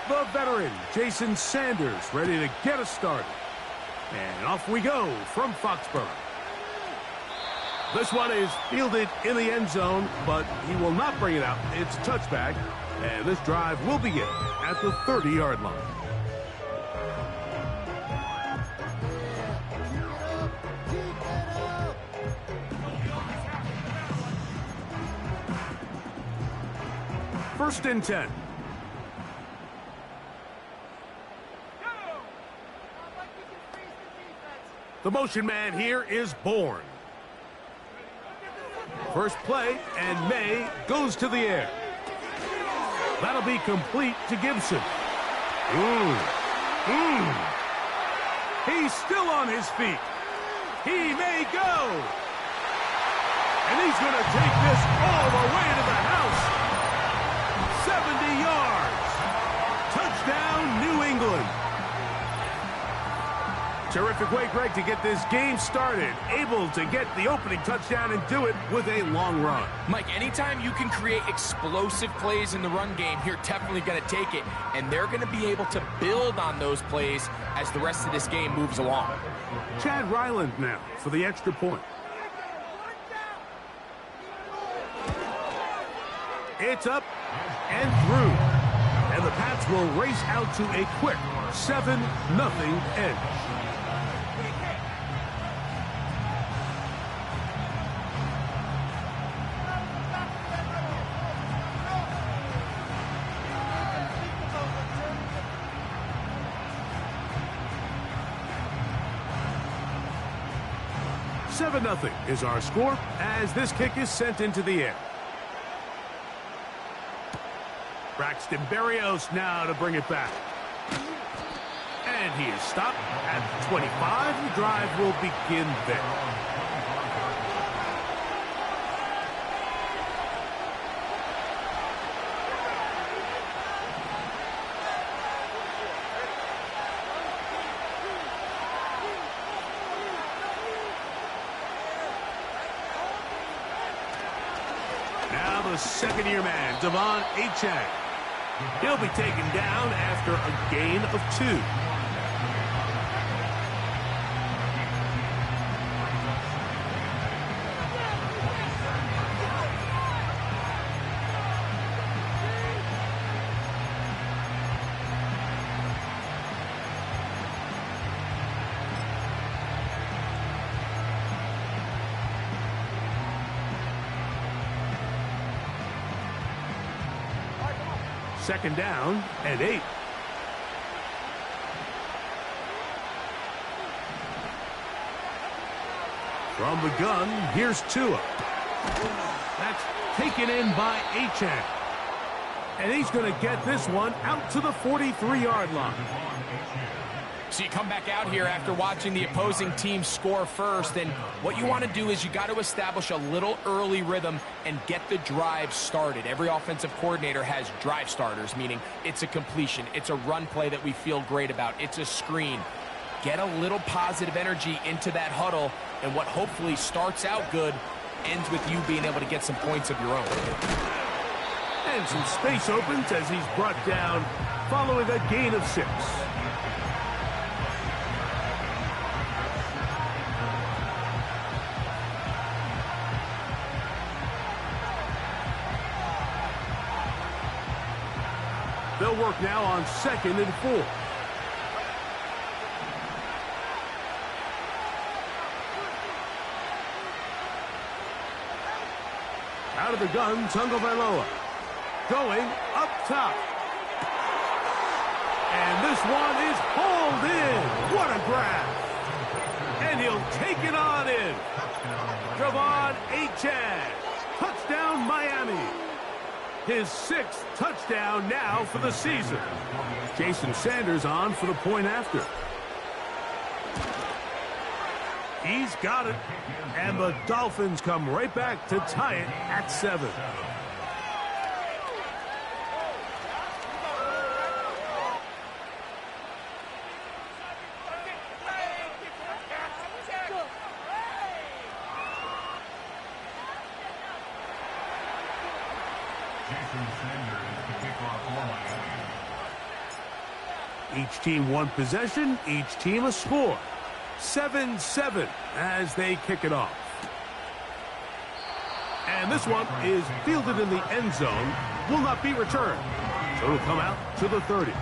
the veteran, Jason Sanders, ready to get us started. And off we go from Foxborough. This one is fielded in the end zone, but he will not bring it out. It's a touchback, and this drive will begin at the 30-yard line. First and 10. The motion man here is Bourne. First play, and May goes to the air. That'll be complete to Gibson. He's still on his feet. He may go. And he's going to take this all the way to the house. 70 yards. Touchdown, New England. Terrific way, Greg, to get this game started. Able to get the opening touchdown and do it with a long run. Mike, anytime you can create explosive plays in the run game, you're definitely going to take it. And they're going to be able to build on those plays as the rest of this game moves along. Chad Ryland now for the extra point. It's up and through. And the Pats will race out to a quick 7-0 edge. Nothing is our score as this kick is sent into the air. Braxton Berrios now to bring it back. And he is stopped at the 25. The drive will begin there. Second-year man, Devon Achane. He'll be taken down after a gain of 2. Second down and 8. From the gun, here's Tua. That's taken in by Achane. And he's going to get this one out to the 43-yard line. So you come back out here after watching the opposing team score first, and what you want to do is you got to establish a little early rhythm and get the drive started. Every offensive coordinator has drive starters, meaning it's a completion, it's a run play that we feel great about, it's a screen. Get a little positive energy into that huddle, and what hopefully starts out good ends with you being able to get some points of your own. And some space opens as he's brought down following a gain of 6. They'll work now on 2nd and 4. Out of the gun, Tagovailoa. Going up top. And this one is hauled in. What a grab. And he'll take it on in. Devon Achane. Touchdown, Miami. His 6th touchdown now for the season. Jason Sanders on for the point after. He's got it. And the Dolphins come right back to tie it at 7. Each team one possession, each team a score. 7-7 as they kick it off. And this one is fielded in the end zone, will not be returned. So it'll come out to the 30.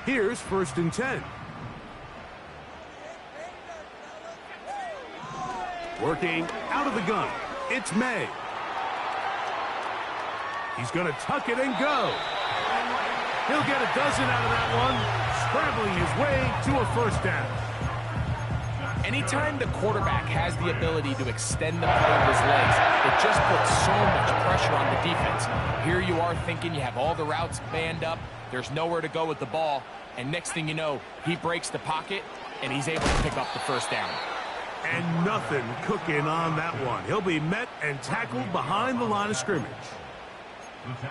Here's 1st and 10. Working out of the gun, it's May. He's going to tuck it and go. He'll get a dozen out of that one, scrambling his way to a 1st down. Anytime the quarterback has the ability to extend the play with his legs, it just puts so much pressure on the defense. Here you are thinking you have all the routes banned up, there's nowhere to go with the ball, and next thing you know, he breaks the pocket, and he's able to pick up the 1st down. And nothing cooking on that one. He'll be met and tackled behind the line of scrimmage.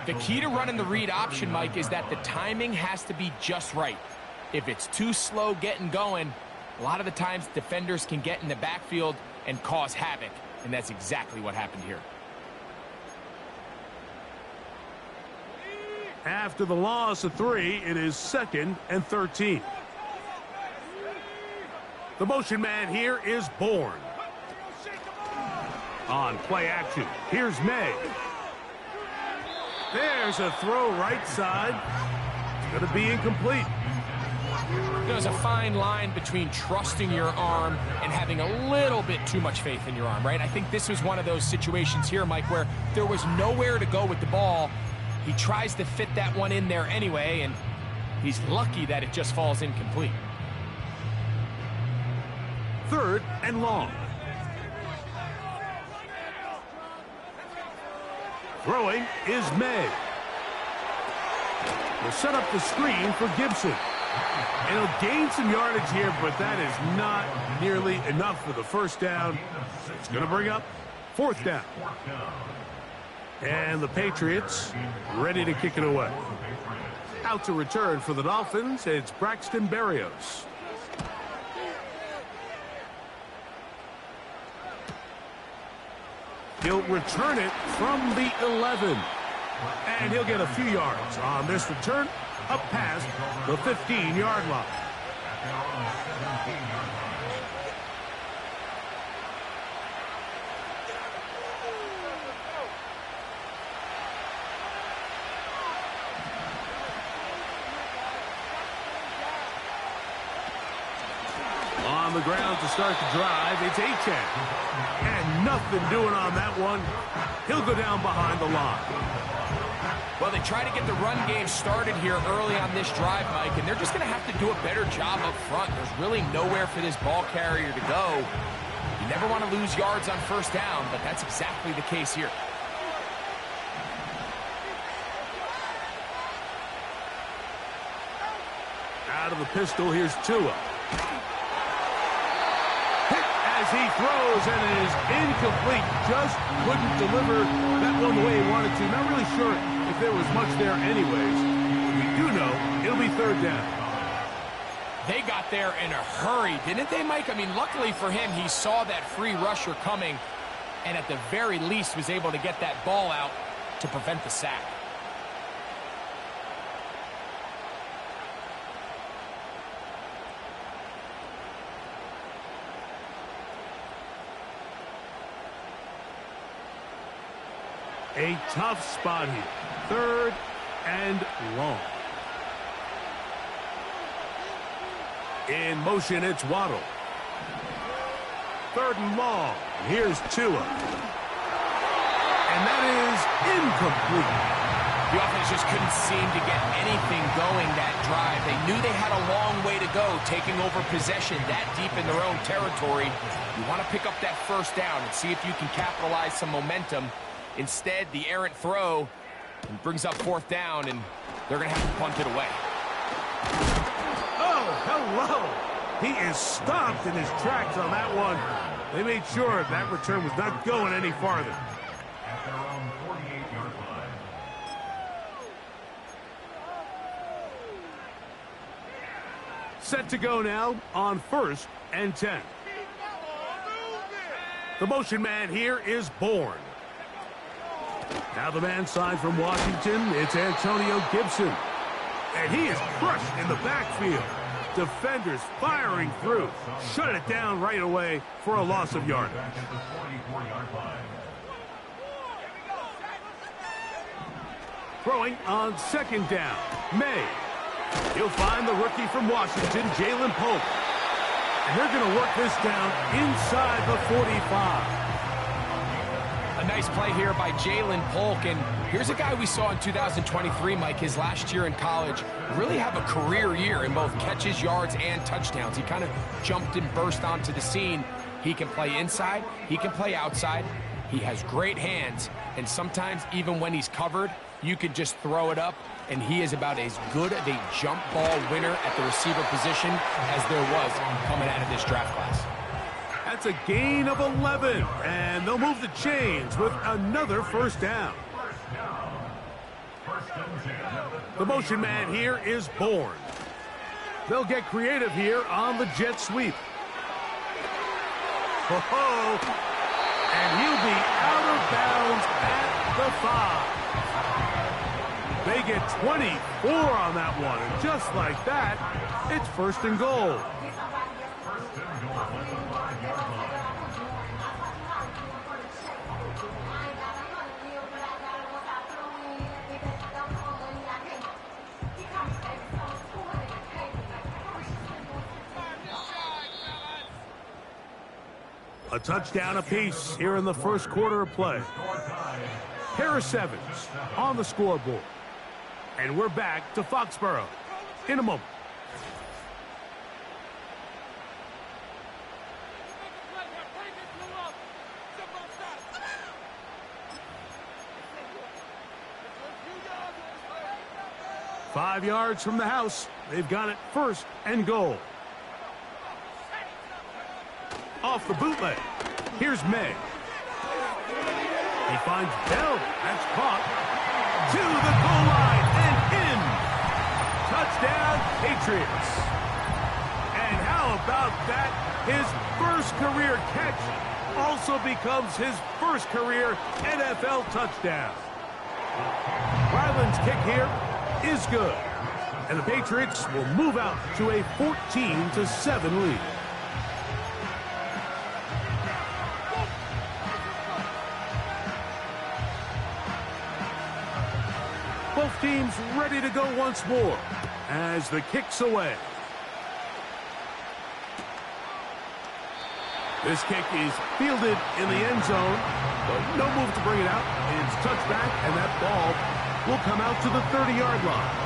The key to running the read option, Mike, is that the timing has to be just right. If it's too slow getting going, a lot of the times defenders can get in the backfield and cause havoc, and that's exactly what happened here. After the loss of 3, it is 2nd and 13. The motion man here is Bourne. On play action, here's May. There's a throw right side. It's going to be incomplete. There's a fine line between trusting your arm and having a little bit too much faith in your arm, right? I think this was one of those situations here, Mike, where there was nowhere to go with the ball. He tries to fit that one in there anyway, and he's lucky that it just falls incomplete. 3rd and long. Throwing is May. Will set up the screen for Gibson. And he'll gain some yardage here, but that is not nearly enough for the 1st down. It's going to bring up 4th down. And the Patriots ready to kick it away. Out to return for the Dolphins, it's Braxton Berrios. He'll return it from the 11. And he'll get a few yards on this return up past the 15-yard line. On the ground to start the drive, it's Achane. And nothing doing on that one. He'll go down behind the line. Well, they try to get the run game started here early on this drive, Mike, and they're just going to have to do a better job up front. There's really nowhere for this ball carrier to go. You never want to lose yards on 1st down, but that's exactly the case here. Out of the pistol, here's Tua. As he throws, and it is incomplete. Just couldn't deliver that one the way he wanted to. Not really sure if there was much there anyways. We do know it'll be 3rd down. They got there in a hurry, didn't they, Mike? I mean, luckily for him, he saw that free rusher coming, and at the very least was able to get that ball out to prevent the sack. A tough spot here. 3rd and long. In motion, it's Waddle. 3rd and long. Here's Tua. And that is incomplete. The offense just couldn't seem to get anything going that drive. They knew they had a long way to go, taking over possession that deep in their own territory. You want to pick up that 1st down and see if you can capitalize some momentum. Instead, the errant throw brings up 4th down, and they're going to have to punt it away. Oh, hello. He is stopped in his tracks on that one. They made sure that return was not going any farther. At their own 48-yard line. Set to go now on 1st and 10. The motion man here is Bourne. Now the man signed from Washington, it's Antonio Gibson. And he is crushed in the backfield. Defenders firing through. Shut it down right away for a loss of yardage. Throwing on second down. May. He'll find the rookie from Washington, Jalen Polk. And they're going to work this down inside the 45. A nice play here by Jalen Polk, and here's a guy we saw in 2023, Mike, his last year in college, really have a career year in both catches, yards, and touchdowns. He kind of jumped and burst onto the scene. He can play inside, he can play outside, he has great hands, and sometimes even when he's covered, you can just throw it up, and he is about as good of a jump ball winner at the receiver position as there was coming out of this draft class. That's a gain of 11, and they'll move the chains with another first down. The motion man here is Bourne. They'll get creative here on the jet sweep. Ho-ho! And he'll be out of bounds at the 5. They get 24 on that one, and just like that, it's first and goal. A touchdown apiece here in the first quarter of play. Pair of sevens on the scoreboard. And we're back to Foxborough in a moment. Five yards from the house. They've got it first and goal. Off the bootleg. Here's May. He finds Bell. That's caught. To the goal line and in. Touchdown, Patriots. And how about that? His first career catch also becomes his first career NFL touchdown. Ryland's kick here is good. And the Patriots will move out to a 14-7 lead. Both teams ready to go once more as the kick's away. This kick is fielded in the end zone, but no move to bring it out. It's touched back, and that ball will come out to the 30-yard line.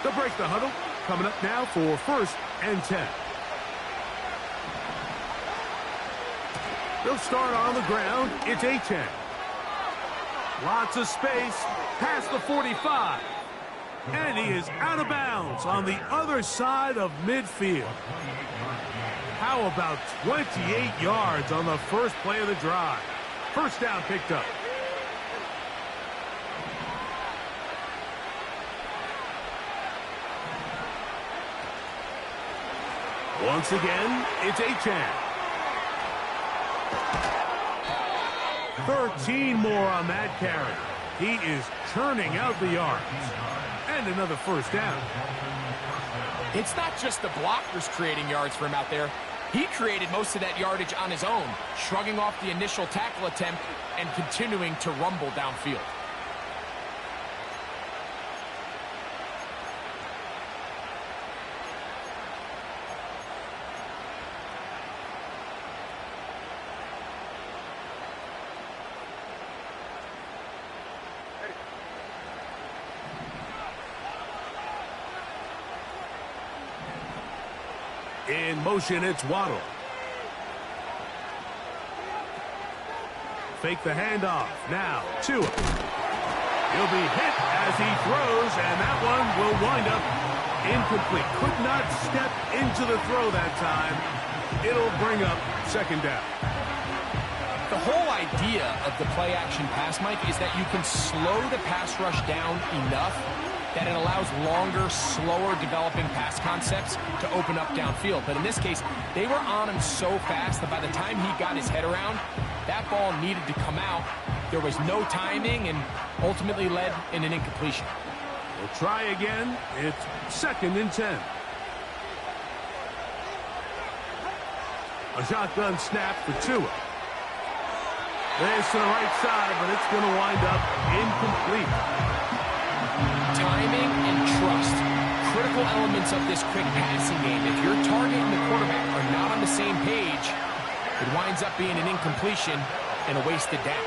They'll break the huddle. Coming up now for first and 10. They'll start on the ground. It's a 10. Lots of space past the 45. And he is out of bounds on the other side of midfield. How about 28 yards on the first play of the drive? First down picked up. Once again, it's a 10. 13 more on that carry. He is churning out the yards. And another first down. It's not just the blockers creating yards for him out there. He created most of that yardage on his own, shrugging off the initial tackle attempt and continuing to rumble downfield. In motion, it's Waddle. Fake the handoff. Now, Tua. He'll be hit as he throws, and that one will wind up incomplete. Could not step into the throw that time. It'll bring up second down. The whole idea of the play-action pass, Mike, is that you can slow the pass rush down enough that it allows longer, slower developing pass concepts to open up downfield. But in this case, they were on him so fast that by the time he got his head around, that ball needed to come out. There was no timing and ultimately led in an incompletion. We'll try again. It's 2nd and 10. A shotgun snap for Tua. This to the right side, but it's going to wind up incomplete. Timing and trust, critical elements of this quick passing game. If your target and the quarterback are not on the same page, it winds up being an incompletion and a wasted down.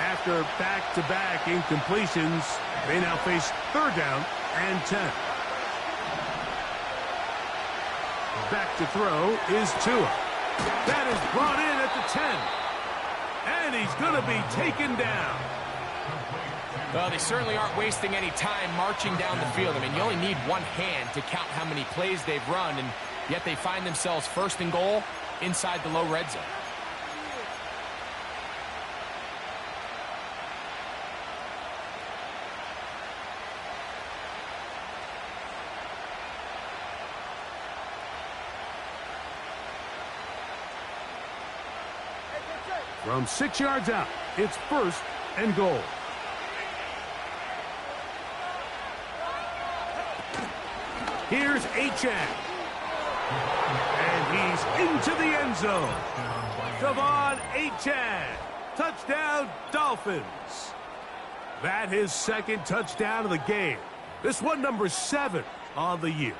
After back-to-back incompletions, they now face 3rd down and 10. Back to throw is Tua. That is brought in at the 10. And he's going to be taken down. Well, they certainly aren't wasting any time marching down the field. I mean, you only need one hand to count how many plays they've run, and yet they find themselves 1st and goal inside the low red zone. From 6 yards out, it's 1st and goal. Here's Achane. And he's into the end zone. Devon Achane. Touchdown, Dolphins. That his 2nd touchdown of the game. This one number 7 on the year.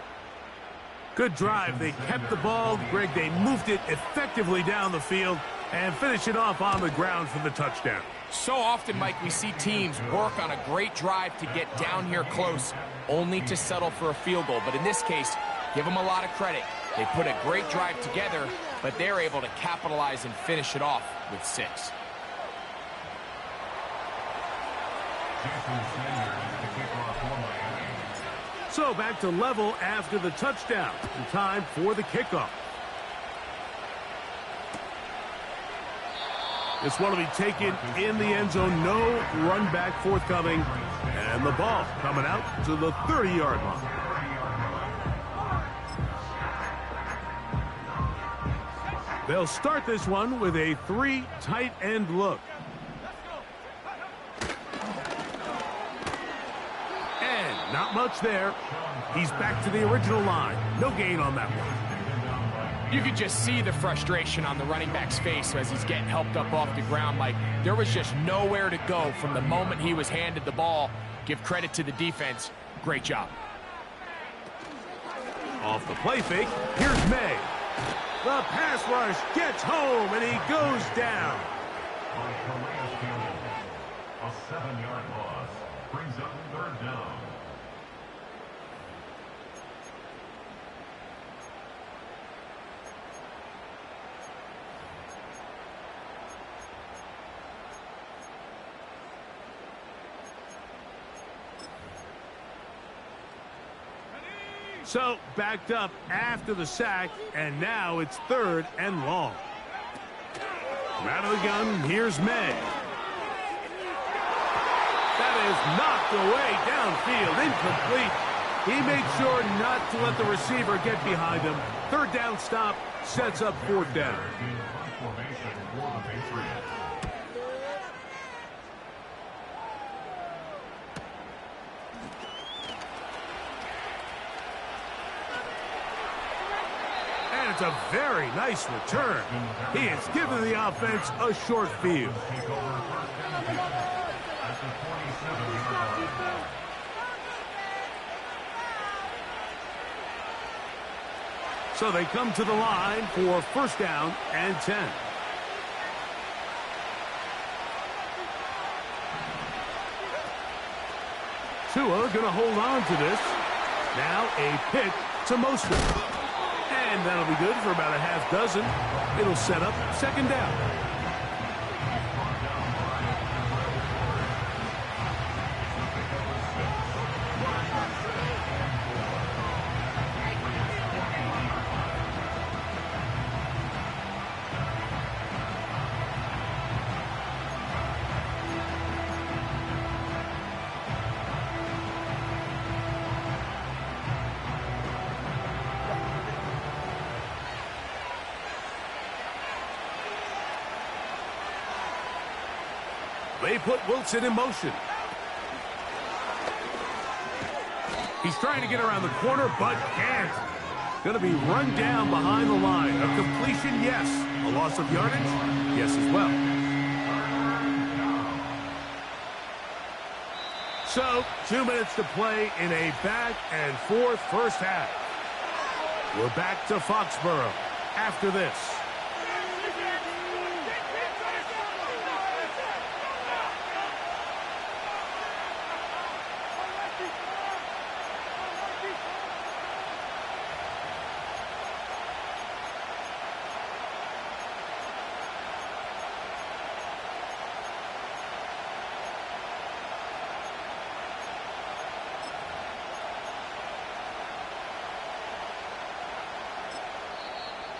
Good drive. They kept the ball. Greg, they moved it effectively down the field and finish it off on the ground for the touchdown. So often, Mike, we see teams work on a great drive to get down here close, only to settle for a field goal. But in this case, give them a lot of credit. They put a great drive together, but they're able to capitalize and finish it off with 6. So back to level after the touchdown. In time for the kickoff. This one will be taken in the end zone. No run back forthcoming. And the ball coming out to the 30-yard line. They'll start this one with a 3 tight end look. And not much there. He's back to the original line. No gain on that one. You could just see the frustration on the running back's face as he's getting helped up off the ground. Like, there was just nowhere to go from the moment he was handed the ball. Give credit to the defense. Great job. Off the play fake, here's May. The pass rush gets home, and he goes down. A 7-yard loss brings up 3rd down. So, backed up after the sack, and now it's 3rd and long. From out of the gun, here's May. That is knocked away downfield, incomplete. He made sure not to let the receiver get behind him. 3rd down stop sets up 4th down. It's a very nice return. He has given the offense a short field. So they come to the line for 1st down and 10. Tua going to hold on to this. Now a pick to Mostert. And that'll be good for about a half dozen. It'll set up second down. They put Wilson in motion. He's trying to get around the corner, but can't. Going to be run down behind the line. A completion, yes. A loss of yardage, yes as well. So, 2 minutes to play in a back-and-forth first half. We're back to Foxborough after this.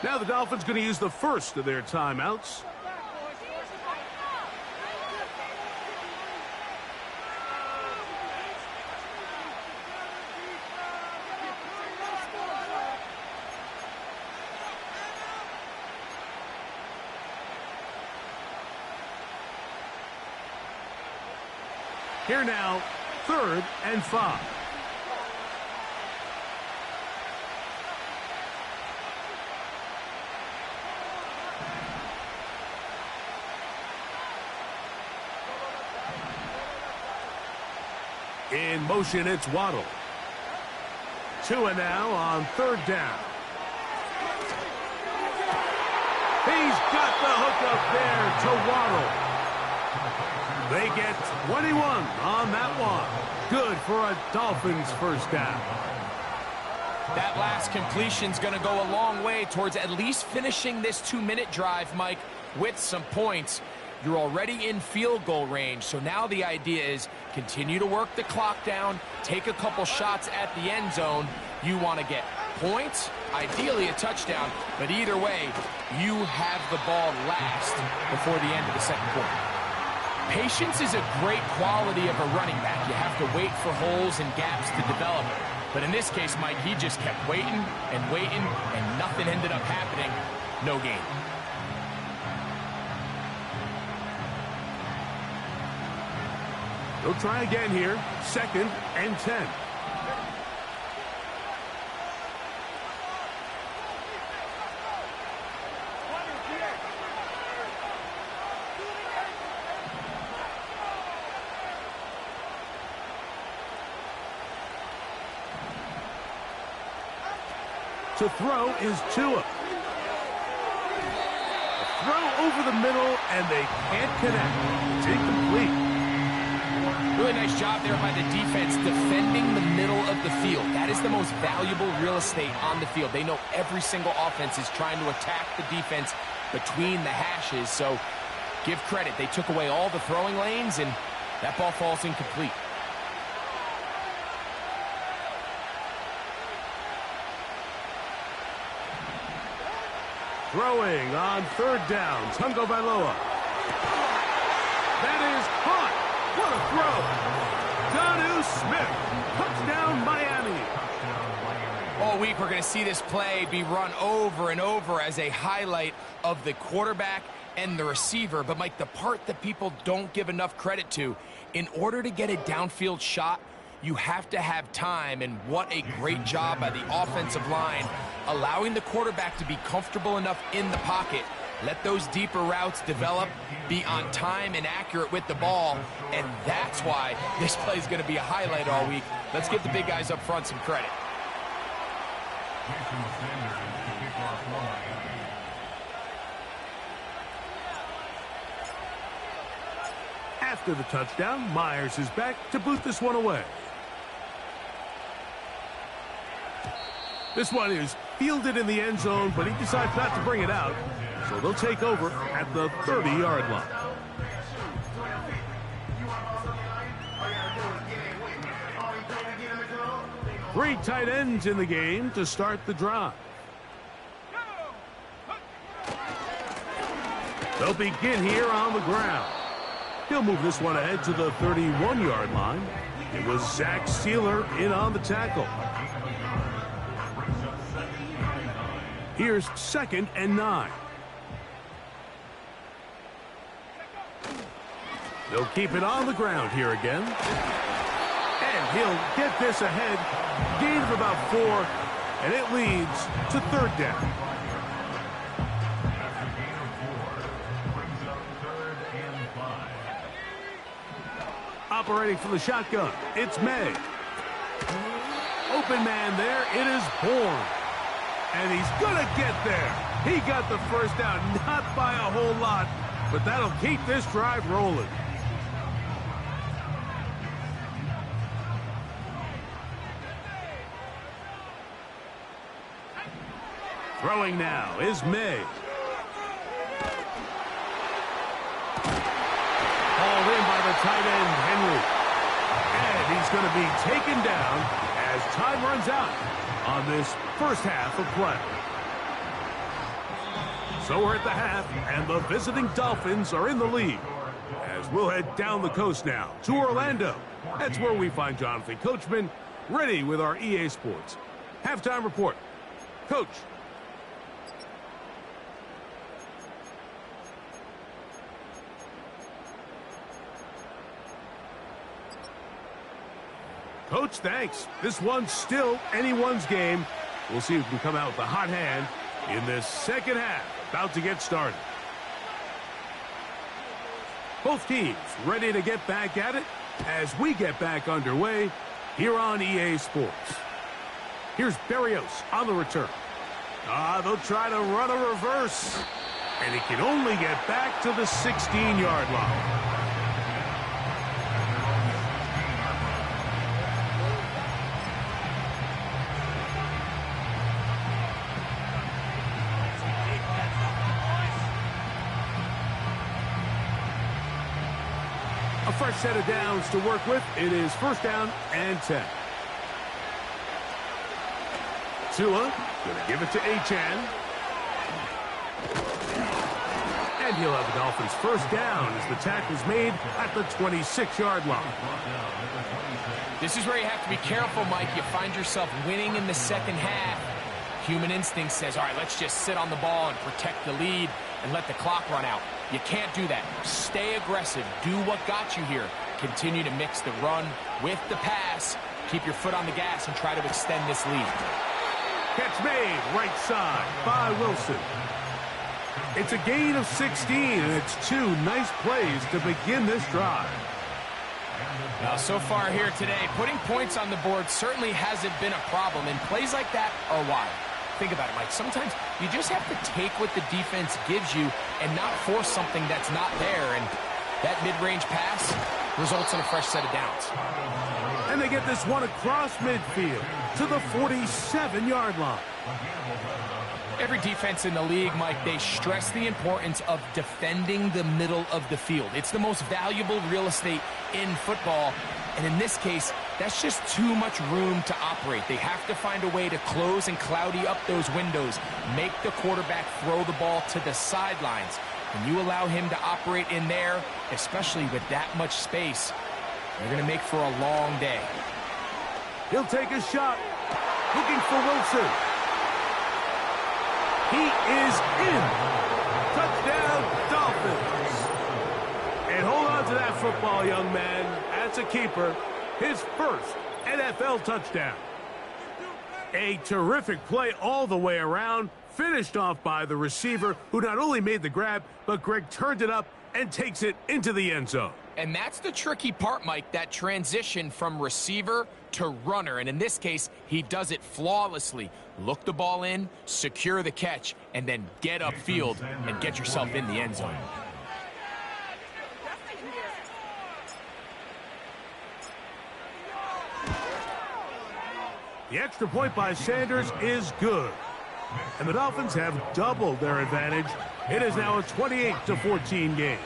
Now the Dolphins going to use the first of their timeouts. Here now, 3rd and 5. In motion, it's Waddle. Tua now on 3rd down. He's got the hook up there to Waddle. They get 21 on that one. Good for a Dolphins first down. That last completion's going to go a long way towards at least finishing this 2-minute drive, Mike, with some points. You're already in field goal range, so now the idea is continue to work the clock down, take a couple shots at the end zone. You want to get points, ideally a touchdown, but either way, you have the ball last before the end of the second quarter. Patience is a great quality of a running back. You have to wait for holes and gaps to develop. But in this case, Mike, he just kept waiting and waiting, and nothing ended up happening. No gain. They'll try again here. 2nd and 10. To throw is Tua. A throw over the middle, and they can't connect. It's incomplete. Really nice job there by the defense defending the middle of the field. That is the most valuable real estate on the field. They know every single offense is trying to attack the defense between the hashes. So give credit. They took away all the throwing lanes, and that ball falls incomplete. Throwing on 3rd down, Tungo Bailoa. That is caught. What a throw. Donu Smith. Touchdown, Miami. All week we're going to see this play be run over and over as a highlight of the quarterback and the receiver. But, Mike, the part that people don't give enough credit to, in order to get a downfield shot, you have to have time, and what a great job by the offensive line, allowing the quarterback to be comfortable enough in the pocket, let those deeper routes develop, be on time and accurate with the ball, and that's why this play is going to be a highlight all week. Let's give the big guys up front some credit. After the touchdown, Myers is back to boot this one away. This one is fielded in the end zone, but he decides not to bring it out. So they'll take over at the 30-yard line. Three tight ends in the game to start the drive. They'll begin here on the ground. He'll move this one ahead to the 31-yard line. It was Zach Sealer in on the tackle. Here's 2nd and 9. They'll keep it on the ground here again. And he'll get this ahead. Gain of about 4. And it leads to 3rd down. Operating from the shotgun, it's May. Open man there, it is Bourne. And he's gonna get there. He got the first down, not by a whole lot, but that'll keep this drive rolling. Throwing now is May. Hauled in by the tight end, Henry. And he's going to be taken down as time runs out on this first half of play. So we're at the half, and the visiting Dolphins are in the lead. As we'll head down the coast now to Orlando. That's where we find Jonathan Coachman ready with our EA Sports halftime report. Coach. Coach, thanks. This one's still anyone's game. We'll see who can come out with a hot hand in this second half. About to get started. Both teams ready to get back at it as we get back underway here on EA Sports. Here's Berrios on the return. They'll try to run a reverse. And he can only get back to the 16-yard line. A fresh set of downs to work with. It is 1st down and 10. Tua going to give it to Achane. And he'll have the Dolphins 1st down as the tackle's made at the 26-yard line. This is where you have to be careful, Mike. You find yourself winning in the second half. Human instinct says, all right, let's just sit on the ball and protect the lead and let the clock run out. You can't do that. Stay aggressive. Do what got you here. Continue to mix the run with the pass. Keep your foot on the gas and try to extend this lead. Catch made right side by Wilson. It's a gain of 16, and it's 2 nice plays to begin this drive. Now, so far here today, putting points on the board certainly hasn't been a problem, and plays like that are why. Think about it, Mike. Sometimes you just have to take what the defense gives you and not force something that's not there, and that mid-range pass results in a fresh set of downs. And they get this one across midfield to the 47-yard line. Every defense in the league, Mike, they stress the importance of defending the middle of the field. It's the most valuable real estate in football. And in this case, that's just too much room to operate. They have to find a way to close and cloudy up those windows, make the quarterback throw the ball to the sidelines. When you allow him to operate in there, especially with that much space, you're going to make for a long day. He'll take a shot, looking for Wilson. He is in. Touchdown, Dolphins. And hold on to that football, young man. That's a keeper. His first NFL touchdown. A terrific play all the way around, finished off by the receiver, who not only made the grab, but Greg turned it up and takes it into the end zone. And that's the tricky part, Mike, that transition from receiver to runner. And in this case, he does it flawlessly. Look the ball in, secure the catch, and then get upfield and get yourself in the end zone. The extra point by Sanders is good. And the Dolphins have doubled their advantage. It is now a 28-14 game.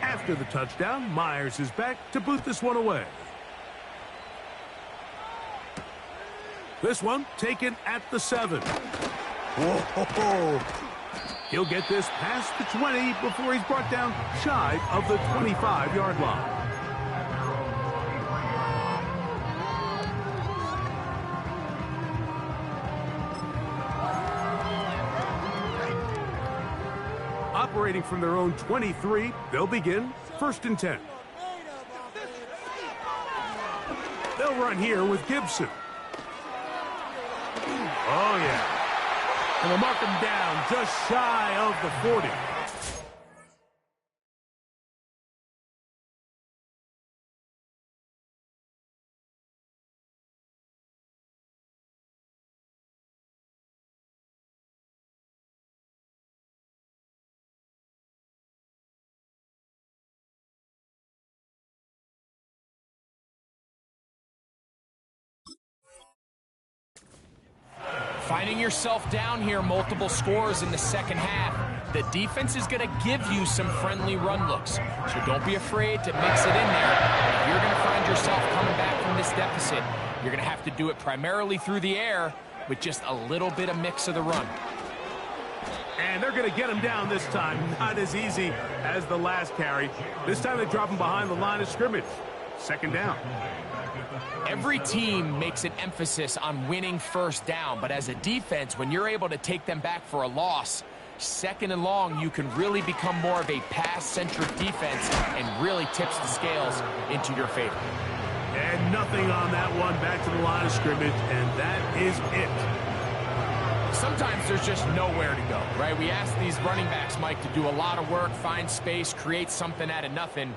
After the touchdown, Myers is back to boot this one away. This one taken at the 7. Whoa! He'll get this past the 20 before he's brought down shy of the 25-yard line. Operating from their own 23, they'll begin 1st and 10. They'll run here with Gibson. Oh, yeah. And they'll mark him down just shy of the 40. Finding yourself down here, multiple scores in the second half. The defense is going to give you some friendly run looks, so don't be afraid to mix it in there. If you're going to find yourself coming back from this deficit, you're going to have to do it primarily through the air with just a little bit of mix of the run. And they're going to get him down this time. Not as easy as the last carry. This time they drop him behind the line of scrimmage. 2nd down. Every team makes an emphasis on winning 1st down, but as a defense, when you're able to take them back for a loss, 2nd and long, you can really become more of a pass-centric defense and really tips the scales into your favor. And nothing on that one, back to the line of scrimmage, and that is it. Sometimes there's just nowhere to go, right? We ask these running backs, Mike, to do a lot of work, find space, create something out of nothing.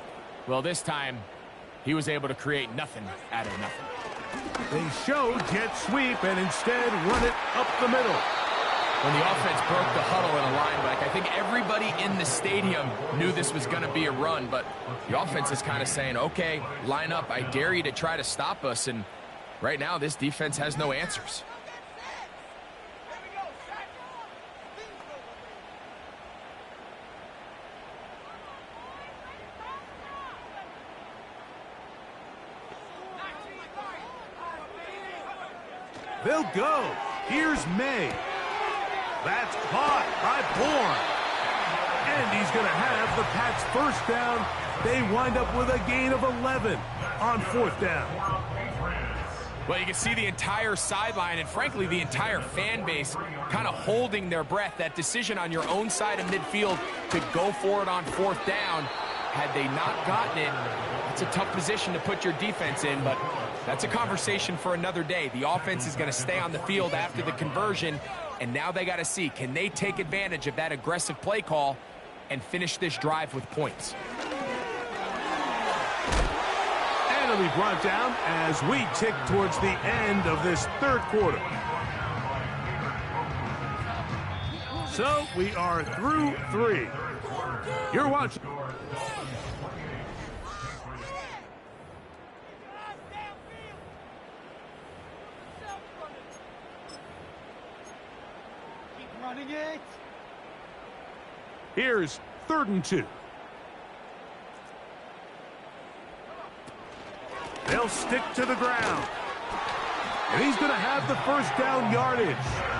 Well, this time, he was able to create nothing out of nothing. They show jet sweep and instead run it up the middle. When the offense broke the huddle in a line, Mike, I think everybody in the stadium knew this was going to be a run, but the offense is kind of saying, okay, line up, I dare you to try to stop us, and right now this defense has no answers. They'll go. Here's May. That's caught by Bourne. And he's going to have the Pats 1st down. They wind up with a gain of 11 on 4th down. Well, you can see the entire sideline and, frankly, the entire fan base kind of holding their breath. That decision on your own side of midfield to go for it on 4th down, had they not gotten it, it's a tough position to put your defense in, but that's a conversation for another day. The offense is going to stay on the field after the conversion, and now they got to see, can they take advantage of that aggressive play call and finish this drive with points? And it'll be brought down as we tick towards the end of this 3rd quarter. So we are through 3. You're watching. Here's 3rd and 2. They'll stick to the ground. And he's going to have the 1st down yardage.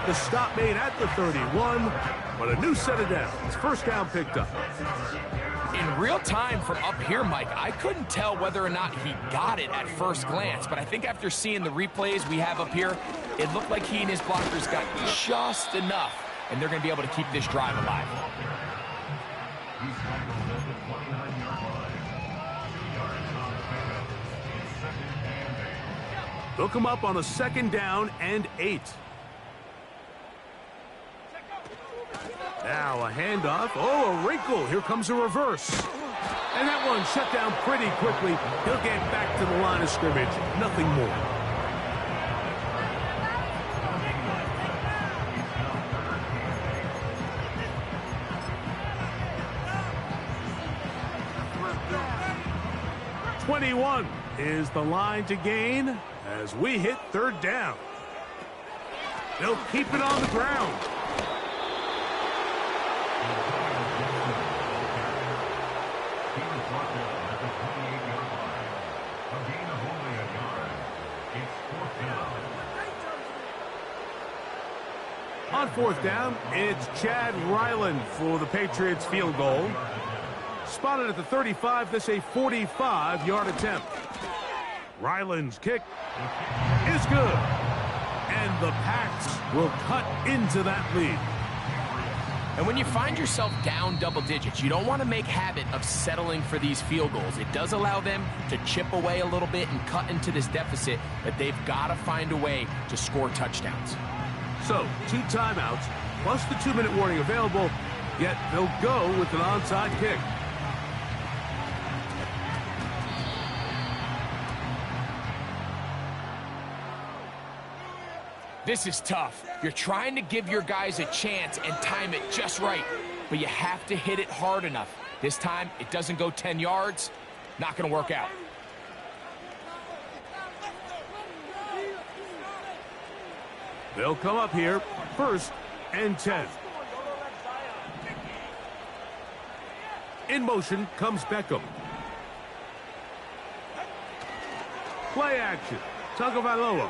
The stop made at the 31, but a new set of downs. 1st down picked up. In real time from up here, Mike, I couldn't tell whether or not he got it at first glance, but I think after seeing the replays we have up here, it looked like he and his blockers got just enough, and they're going to be able to keep this drive alive. They'll come up on a 2nd down and 8. Now a handoff. Oh, a wrinkle. Here comes a reverse. And that one shut down pretty quickly. He'll get back to the line of scrimmage. Nothing more. "21 is the line to gain as we hit third down. They'll keep it on the ground. He was brought down at the 28-yard line. A gain of only a yard. It's fourth down. On fourth down, it's Chad Ryland for the Patriots field goal. Spotted at the 35, this a 45-yard attempt. Ryland's kick is good. And the Pats will cut into that lead. And when you find yourself down double digits, you don't want to make habit of settling for these field goals. It does allow them to chip away a little bit and cut into this deficit, but they've got to find a way to score touchdowns. So, 2 timeouts, plus the 2-minute warning available, yet they'll go with an onside kick. This is tough. You're trying to give your guys a chance and time it just right, but you have to hit it hard enough. This time, it doesn't go 10 yards. Not going to work out. They'll come up here, 1st and 10. In motion comes Beckham. Play action. Tagovailoa.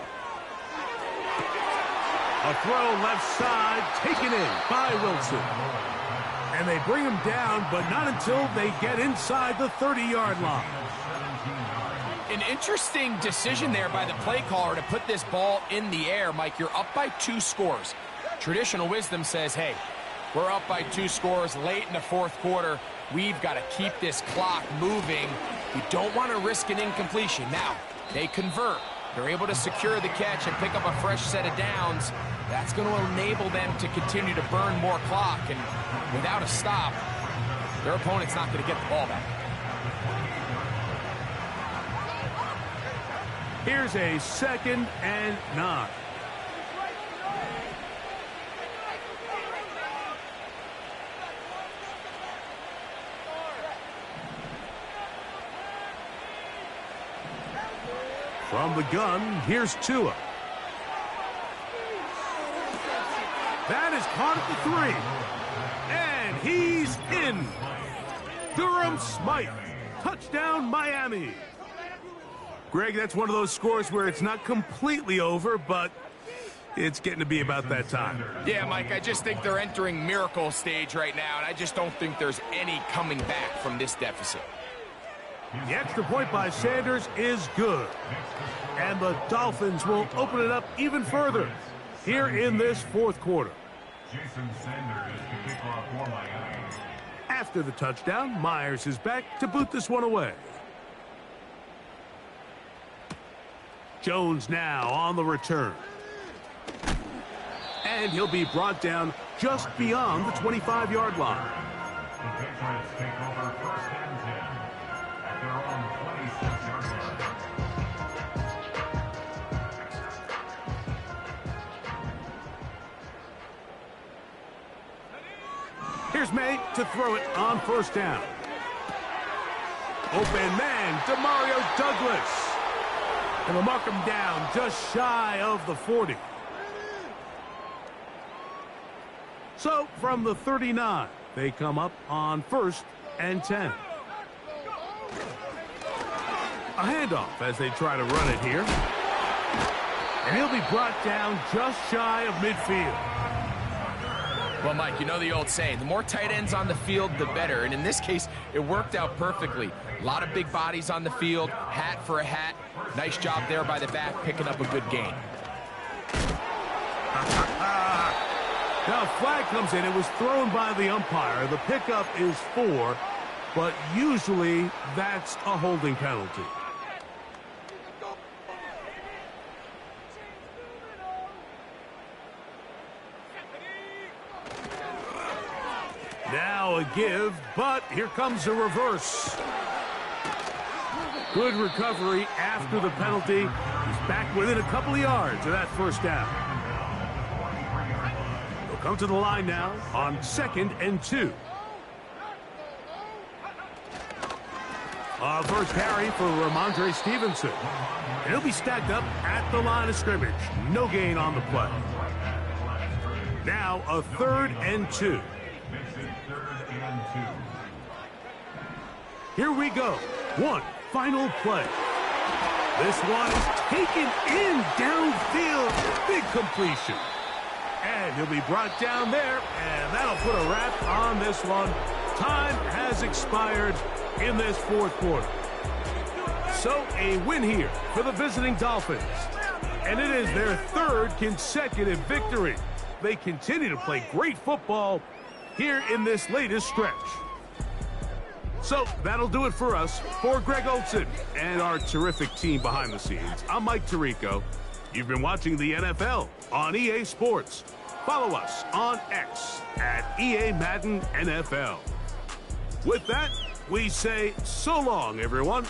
A throw left side, taken in by Wilson. And they bring him down, but not until they get inside the 30-yard line. An interesting decision there by the play caller to put this ball in the air. Mike, you're up by 2 scores. Traditional wisdom says, hey, we're up by 2 scores late in the 4th quarter. We've got to keep this clock moving. You don't want to risk an incompletion. Now, they convert. They're able to secure the catch and pick up a fresh set of downs. That's going to enable them to continue to burn more clock. And without a stop, their opponent's not going to get the ball back. Here's a 2nd and 9. From the gun, here's Tua. That is caught at the 3. And he's in. Durham Smythe. Touchdown, Miami. Greg, that's one of those scores where it's not completely over, but it's getting to be about that time. Yeah, Mike, I just think they're entering miracle stage right now, and I just don't think there's any coming back from this deficit. The extra point by Sanders is good. And the Dolphins will open it up even further here in this 4th quarter. Jason Sanders to kick off for Miami. After the touchdown, Myers is back to boot this one away. Jones now on the return. And he'll be brought down just beyond the 25-yard line. The Patriots take over 1st and 10 at their own 26-yard line. Here's May to throw it on 1st down. Open man, Demario Douglas. And they'll mark him down just shy of the 40. So from the 39, they come up on 1st and 10. A handoff as they try to run it here. And he'll be brought down just shy of midfield. Well, Mike, you know the old saying, the more tight ends on the field, the better. And in this case, it worked out perfectly. A lot of big bodies on the field, hat for a hat. Nice job there by the back, picking up a good gain. Now a flag comes in. It was thrown by the umpire. The pickup is 4, but usually that's a holding penalty. Now a give, but here comes a reverse. Good recovery after the penalty. He's back within a couple of yards of that first down. He'll come to the line now on 2nd and 2. First carry for Ramondre Stevenson. And he'll be stacked up at the line of scrimmage. No gain on the play. Now a 3rd and 2. Here we go. One final play. This one is taken in downfield. Big completion. And he'll be brought down there, and that'll put a wrap on this one. Time has expired in this 4th quarter. So a win here for the visiting Dolphins. And it is their 3rd consecutive victory. They continue to play great football here in this latest stretch. So that'll do it for us. For Greg Olson and our terrific team behind the scenes, I'm Mike Tirico. You've been watching the NFL on EA Sports. Follow us on X at EA Madden NFL. With that, we say so long, everyone.